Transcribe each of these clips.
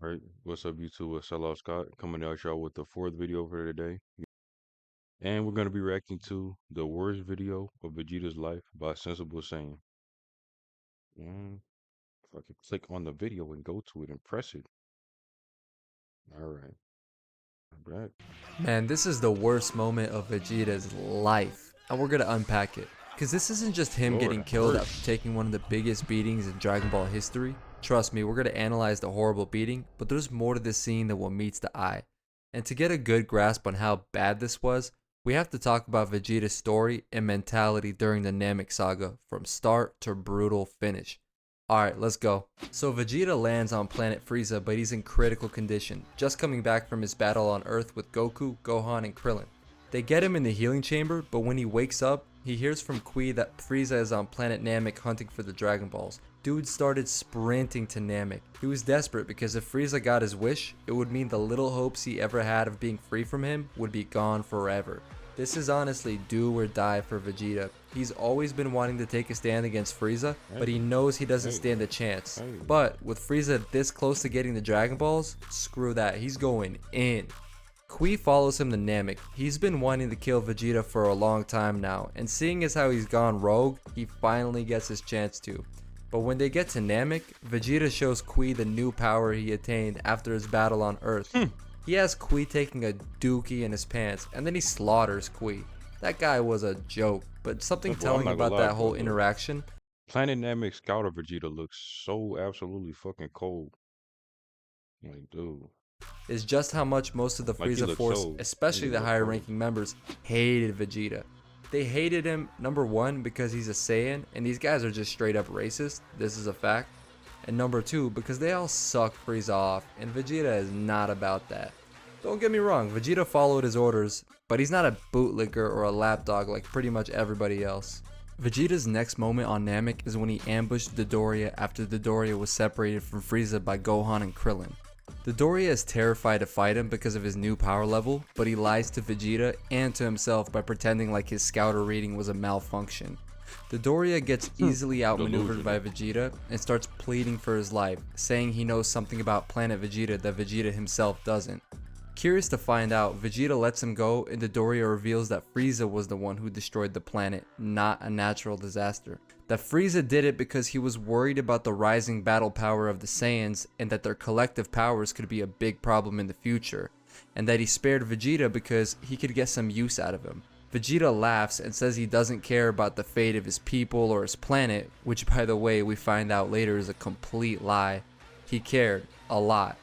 Right. What's up, YouTube? It's Sellout Scott coming out y'all with the fourth video for today. And we're going to be reacting to the worst video of Vegeta's life by Sensible Saiyan. And if I could click on the video and go to it and press it. All right. I'm back. Man, this is the worst moment of Vegeta's life, and we're gonna unpack it. Because this isn't just him Lord getting have killed after mercy. taking one of the biggest beatings in Dragon Ball history. Trust me, we're gonna analyze the horrible beating, but there's more to this scene than what meets the eye. And to get a good grasp on how bad this was, we have to talk about Vegeta's story and mentality during the Namek saga, from start to brutal finish. Alright, let's go. So Vegeta lands on planet Frieza, but he's in critical condition, just coming back from his battle on Earth with Goku, Gohan, and Krillin. They get him in the healing chamber, but when he wakes up, he hears from Kui that Frieza is on planet Namek hunting for the Dragon Balls. Dude started sprinting to Namek. He was desperate because if Frieza got his wish, it would mean the little hopes he ever had of being free from him would be gone forever. This is honestly do or die for Vegeta. He's always been wanting to take a stand against Frieza, but he Hey, knows he doesn't hey, stand a chance. hey. But with Frieza this close to getting the Dragon Balls, screw that, he's going in. Kui follows him to Namek. He's been wanting to kill Vegeta for a long time now, and seeing as how he's gone rogue, he finally gets his chance to. But when they get to Namek, Vegeta shows Kui the new power he attained after his battle on Earth. Hmm. He has Kui taking a dookie in his pants, and then he slaughters Kui. That guy was a joke, but something Well, I'm telling not gonna about lie, that but whole look. interaction Planet Namek Scouter Vegeta looks so absolutely fucking cold. Like, dude. is just how much most of the Like, he Frieza looks Force, so, he especially just the look higher cold. ranking members, hated Vegeta. They hated him, number one, because he's a Saiyan, and these guys are just straight up racist, this is a fact. And number two, because they all suck Frieza off, and Vegeta is not about that. Don't get me wrong, Vegeta followed his orders, but he's not a bootlicker or a lapdog like pretty much everybody else. Vegeta's next moment on Namek is when he ambushed Dodoria after Dodoria was separated from Frieza by Gohan and Krillin. Dodoria is terrified to fight him because of his new power level, but he lies to Vegeta and to himself by pretending like his scouter reading was a malfunction. Dodoria gets easily outmaneuvered by Delusional. Vegeta and starts pleading for his life, saying he knows something about Planet Vegeta that Vegeta himself doesn't. Curious to find out, Vegeta lets him go and Dodoria reveals that Frieza was the one who destroyed the planet, not a natural disaster. That Frieza did it because he was worried about the rising battle power of the Saiyans and that their collective powers could be a big problem in the future, and that he spared Vegeta because he could get some use out of him. Vegeta laughs and says he doesn't care about the fate of his people or his planet, which by the way we find out later is a complete lie. He cared, a lot.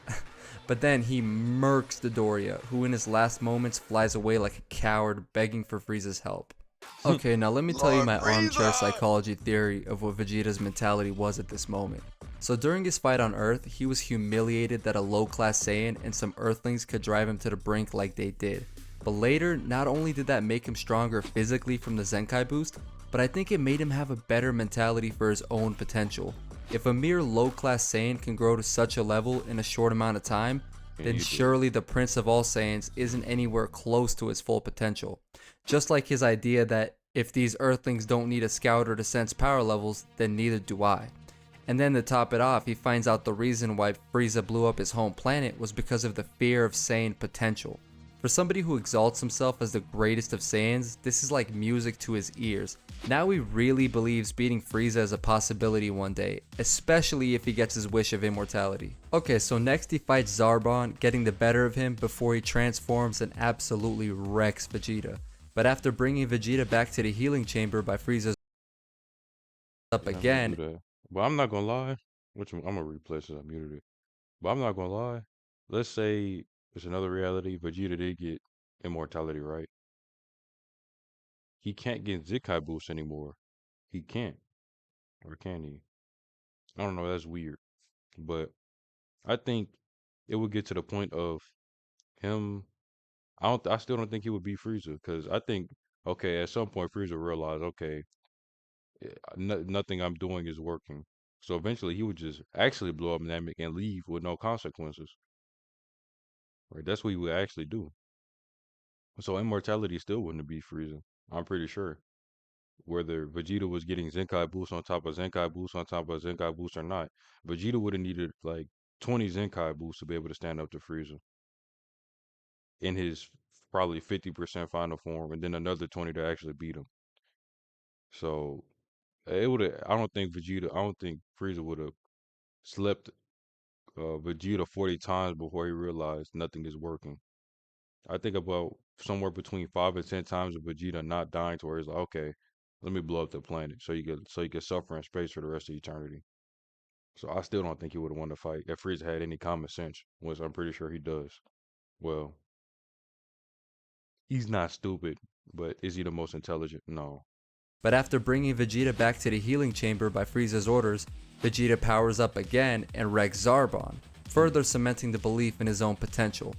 But then he murks Dodoria, who in his last moments flies away like a coward begging for Frieza's help. Okay, now let me tell you Lord my armchair Frieza! psychology theory of what Vegeta's mentality was at this moment. So during his fight on Earth, he was humiliated that a low-class Saiyan and some Earthlings could drive him to the brink like they did. But later, not only did that make him stronger physically from the Zenkai boost, but I think it made him have a better mentality for his own potential. If a mere low-class Saiyan can grow to such a level in a short amount of time, Can then you do it? surely the Prince of all Saiyans isn't anywhere close to his full potential. Just like his idea that if these Earthlings don't need a scouter to sense power levels, then neither do I. And then to top it off, he finds out the reason why Frieza blew up his home planet was because of the fear of Saiyan potential. For somebody who exalts himself as the greatest of Saiyans, this is like music to his ears. Now he really believes beating Frieza is a possibility one day, especially if he gets his wish of immortality. Okay, so next he fights Zarbon, getting the better of him before he transforms and absolutely wrecks Vegeta. But after bringing Vegeta back to the healing chamber by Frieza's up Yeah, I'm gonna do again, that. But I'm not gonna lie. I'm gonna replay since I muted it. But I'm not gonna lie. Let's say it's another reality. Vegeta did get immortality, right? He can't get Zikai boost anymore. He can't, or can he? I don't know. That's weird. But I think it would get to the point of him. I don't. I still don't think he would beat Frieza because I think okay, at some point Frieza realized okay, nothing I'm doing is working. So eventually he would just actually blow up Namek and leave with no consequences. Right? That's what he would actually do. So immortality still wouldn't be Frieza. I'm pretty sure. Whether Vegeta was getting Zenkai boost on top of Zenkai boost on top of Zenkai boost or not, Vegeta would have needed like 20 Zenkai boosts to be able to stand up to Frieza in his probably 50% final form, and then another 20 to actually beat him. So it would have. I don't think Vegeta. I don't think Frieza would have slept Vegeta 40 times before he realized nothing is working. I think about somewhere between 5 and 10 times of Vegeta not dying to where he's like, okay, let me blow up the planet so you could suffer in space for the rest of eternity. So I still don't think he would have won the fight if Frieza had any common sense, which I'm pretty sure he does. Well, he's not stupid, but is he the most intelligent? No. But after bringing Vegeta back to the healing chamber by Frieza's orders, Vegeta powers up again and wrecks Zarbon, Mm. further cementing the belief in his own potential.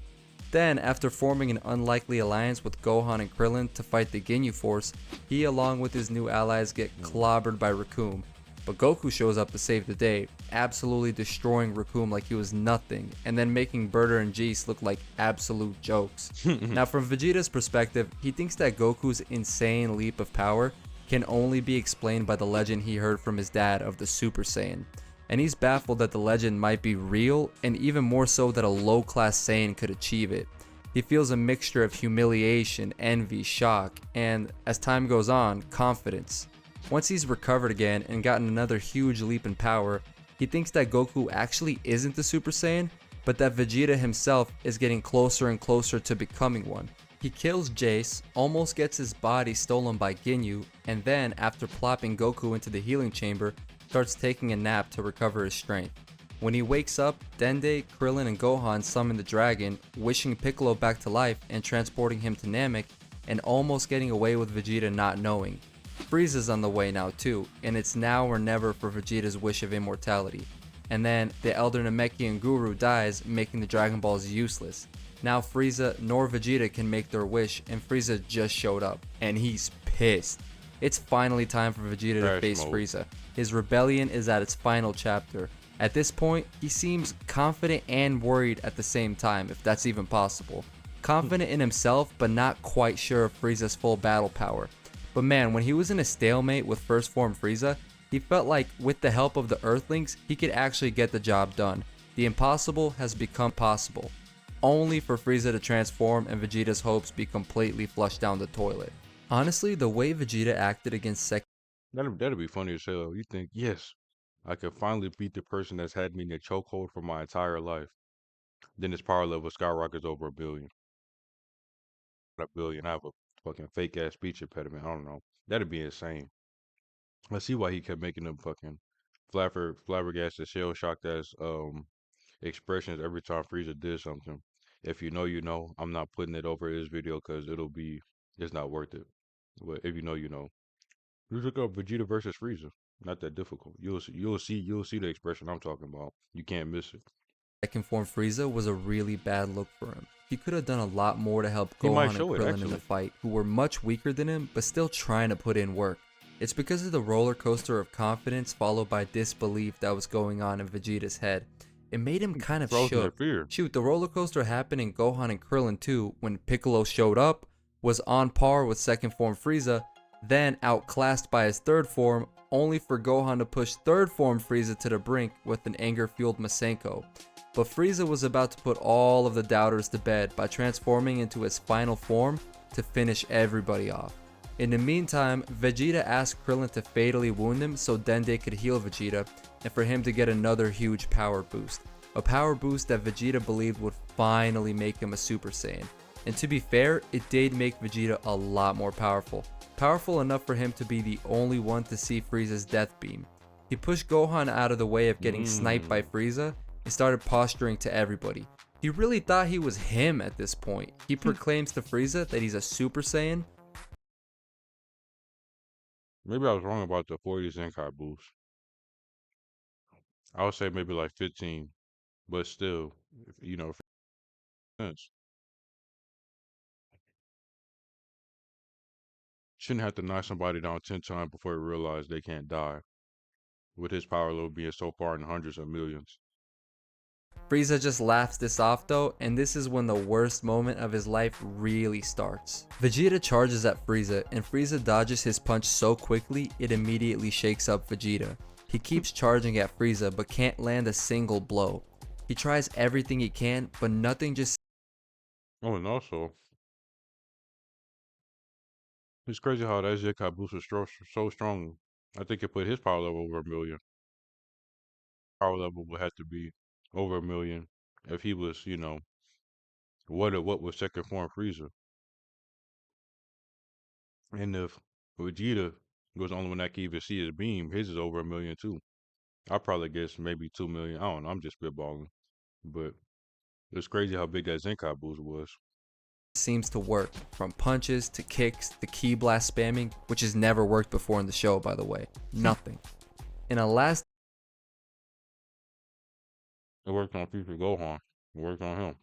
Then, after forming an unlikely alliance with Gohan and Krillin to fight the Ginyu Force, he along with his new allies get Mm. clobbered by Recoome. But Goku shows up to save the day, absolutely destroying Recoome like he was nothing, and then making Burter and Geese look like absolute jokes. Now from Vegeta's perspective, he thinks that Goku's insane leap of power can only be explained by the legend he heard from his dad of the Super Saiyan. And he's baffled that the legend might be real, and even more so that a low-class Saiyan could achieve it. He feels a mixture of humiliation, envy, shock, and, as time goes on, confidence. Once he's recovered again and gotten another huge leap in power, he thinks that Goku actually isn't the Super Saiyan, but that Vegeta himself is getting closer and closer to becoming one. He kills Jace, almost gets his body stolen by Ginyu, and then, after plopping Goku into the healing chamber, starts taking a nap to recover his strength. When he wakes up, Dende, Krillin, and Gohan summon the dragon, wishing Piccolo back to life and transporting him to Namek, and almost getting away with Vegeta not knowing. Frieza's on the way now too, and it's now or never for Vegeta's wish of immortality. And then, the Elder Namekian Guru dies, making the Dragon Balls useless. Now Frieza nor Vegeta can make their wish, and Frieza just showed up, and he's pissed. It's finally time for Vegeta to Crash face mode. Frieza. His rebellion is at its final chapter. At this point, he seems confident and worried at the same time, if that's even possible. Confident in himself, but not quite sure of Frieza's full battle power. But man, when he was in a stalemate with First Form Frieza, he felt like with the help of the Earthlings, he could actually get the job done. The impossible has become possible, only for Frieza to transform and Vegeta's hopes be completely flushed down the toilet. Honestly, the way Vegeta acted against Second That'd be funny as hell. You think, yes, I could finally beat the person that's had me in a chokehold for my entire life. Then his power level skyrockets over a billion. Not a billion. I have a fucking fake ass speech impediment. I don't know. That'd be insane. I see why he kept making them fucking flabbergasted, shell shocked ass expressions every time Frieza did something. If you know, you know. I'm not putting it over this video because it's not worth it. But if you know, you know. You look up Vegeta versus Frieza. Not that difficult. You'll see the expression I'm talking about. You can't miss it. Form Frieza was a really bad look for him. He could have done a lot more to help He might Gohan and show it Krillin in the actually. fight, who were much weaker than him, but still trying to put in work. It's because of the roller coaster of confidence followed by disbelief that was going on in Vegeta's head. It made him kind of Frozen in shook. fear. Shoot, the roller coaster happened in Gohan and Krillin too, when Piccolo showed up, was on par with second form Frieza, then outclassed by his third form, only for Gohan to push third form Frieza to the brink with an anger-fueled Masenko. But Frieza was about to put all of the doubters to bed by transforming into his final form to finish everybody off. In the meantime, Vegeta asked Krillin to fatally wound him so Dende could heal Vegeta, and for him to get another huge power boost. A power boost that Vegeta believed would finally make him a Super Saiyan. And to be fair, it did make Vegeta a lot more powerful. Powerful enough for him to be the only one to see Frieza's death beam. He pushed Gohan out of the way of getting sniped by Frieza and started posturing to everybody. He really thought he was him at this point. He proclaims to Frieza that he's a Super Saiyan. Maybe I was wrong about the 40 Zenkai boost. I would say maybe like 15, but still, you know, sense. Shouldn't have to knock somebody down 10 times before he realize they can't die. With his power level being so far in the hundreds of millions. Frieza just laughs this off though, and this is when the worst moment of his life really starts. Vegeta charges at Frieza, and Frieza dodges his punch so quickly it immediately shakes up Vegeta. He keeps charging at Frieza but can't land a single blow. He tries everything he can, but nothing just Oh, and also, it's crazy how that Zenkai boost is so strong. I think it put his power level over 1 million. Power level would have to be over 1 million if he was, what was second form Frieza. And if Vegeta was the only one that could even see his beam, his is over 1 million too. I probably guess maybe 2 million. I don't know. I'm just spitballing. But it's crazy how big that Zenkai boost was. seems to work. From punches to kicks to ki blast spamming, which has never worked before in the show, by the way. Nothing. In a last It worked on Future Gohan. It worked on him.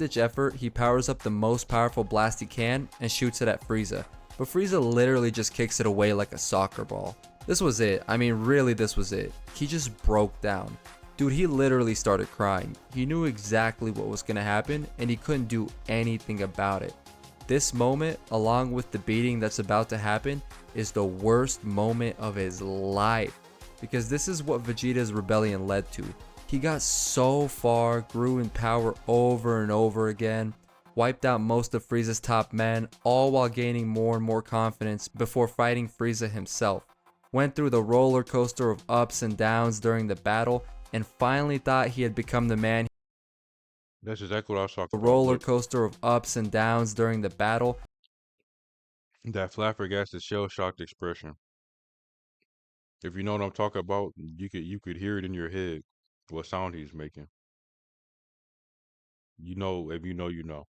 ditch effort, he powers up the most powerful blast he can and shoots it at Frieza. But Frieza literally just kicks it away like a soccer ball. This was it. I mean, really, this was it. He just broke down. Dude, he literally started crying. He knew exactly what was gonna happen and he couldn't do anything about it. This moment, along with the beating that's about to happen, is the worst moment of his life. Because this is what Vegeta's rebellion led to. He got so far, grew in power over and over again, wiped out most of Frieza's top men, all while gaining more and more confidence before fighting Frieza himself. Went through the roller coaster of ups and downs during the battle, and finally thought he had become the man. That's exactly what I was The talking about. roller Look, coaster of ups and downs during the battle, that flabbergasted shell-shocked expression. If you know what I'm talking about, you could hear it in your head, what sound he's making. You know, if you know, you know.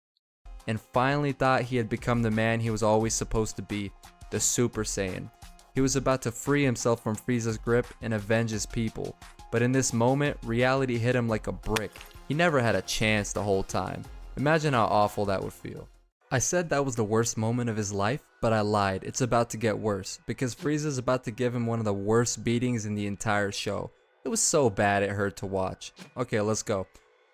and finally thought he had become the man he was always supposed to be, the Super Saiyan. He was about to free himself from Frieza's grip and avenge his people, but in this moment, reality hit him like a brick. He never had a chance the whole time. Imagine how awful that would feel. I said that was the worst moment of his life, but I lied. It's about to get worse, because Frieza's about to give him one of the worst beatings in the entire show. It was so bad it hurt to watch. Okay, let's go.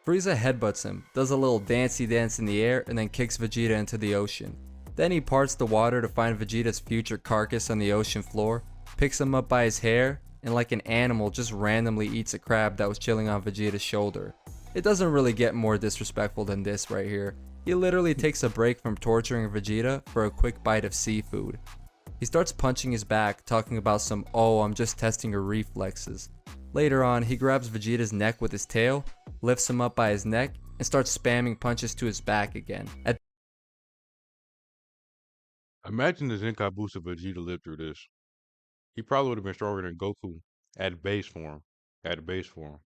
Frieza headbutts him, does a little dancey dance in the air, and then kicks Vegeta into the ocean. Then he parts the water to find Vegeta's future carcass on the ocean floor, picks him up by his hair, and like an animal just randomly eats a crab that was chilling on Vegeta's shoulder. It doesn't really get more disrespectful than this right here. He literally takes a break from torturing Vegeta for a quick bite of seafood. He starts punching his back, talking about some, "Oh, I'm just testing your reflexes." Later on, he grabs Vegeta's neck with his tail, lifts him up by his neck, and starts spamming punches to his back again. Imagine the Zenkai boost if Vegeta lived through this. He probably would have been stronger than Goku at base form. At base form.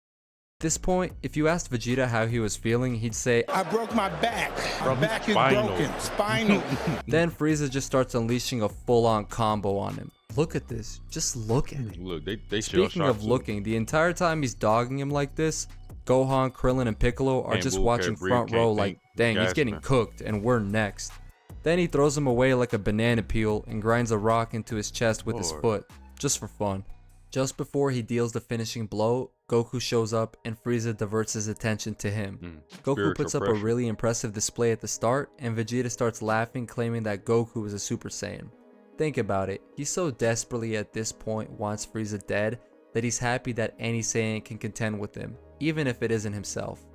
This point, if you asked Vegeta how he was feeling, he'd say, I broke my back. My back is spinal. broken. Spinal. then Frieza just starts unleashing a full-on combo on him. Look at this. Just look at it. Look, they Speaking of looking, the entire time he's dogging him like this, Gohan, Krillin, and Piccolo are Can't just move, watching can't breathe, front can't row think, like, dang, he's getting gasping. cooked, and we're next. Then he throws him away like a banana peel and grinds a rock into his chest with his Lord. foot, just for fun. Just before he deals the finishing blow, Goku shows up and Frieza diverts his attention to him. Goku Spiritual puts up a pressure. really impressive display at the start, and Vegeta starts laughing, claiming that Goku is a Super Saiyan. Think about it, he so desperately at this point wants Frieza dead that he's happy that any Saiyan can contend with him, even if it isn't himself.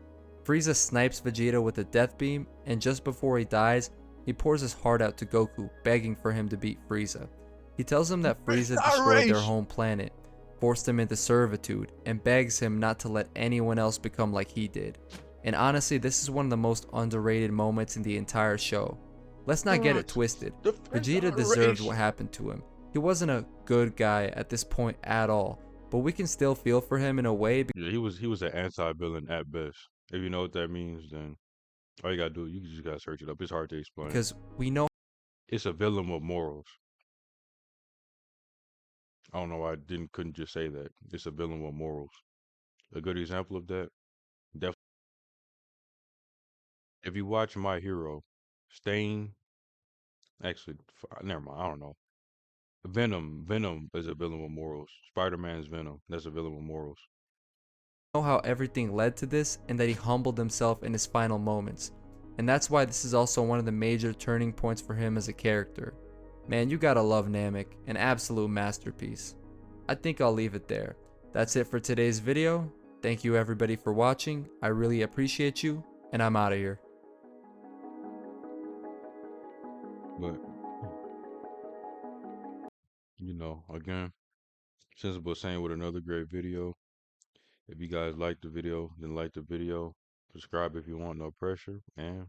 Frieza snipes Vegeta with a death beam, and just before he dies, he pours his heart out to Goku, begging for him to beat Frieza. He tells him that Frieza destroyed their home planet, forced him into servitude, and begs him not to let anyone else become like he did. And honestly, this is one of the most underrated moments in the entire show. Let's not get it twisted. Vegeta deserved what happened to him. He wasn't a good guy at this point at all, but we can still feel for him in a way Yeah, he was an anti-villain at best. If you know what that means, then all you gotta do, you just gotta search it up. It's hard to explain. because we know It's a villain with morals. I don't know why couldn't just say that. It's a villain with morals. A good example of that, definitely. If you watch My Hero, Stain, actually, never mind. I don't know. Venom is a villain with morals. Spider-Man's Venom, that's a villain with morals. how everything led to this and that he humbled himself in his final moments. And that's why this is also one of the major turning points for him as a character. Man, you gotta love Namek, an absolute masterpiece. I think I'll leave it there. That's it for today's video. Thank you everybody for watching. I really appreciate you, and I'm out of here. But again, Sensible saying with another great video. If you guys like the video, then like the video. Subscribe if you want, no pressure. And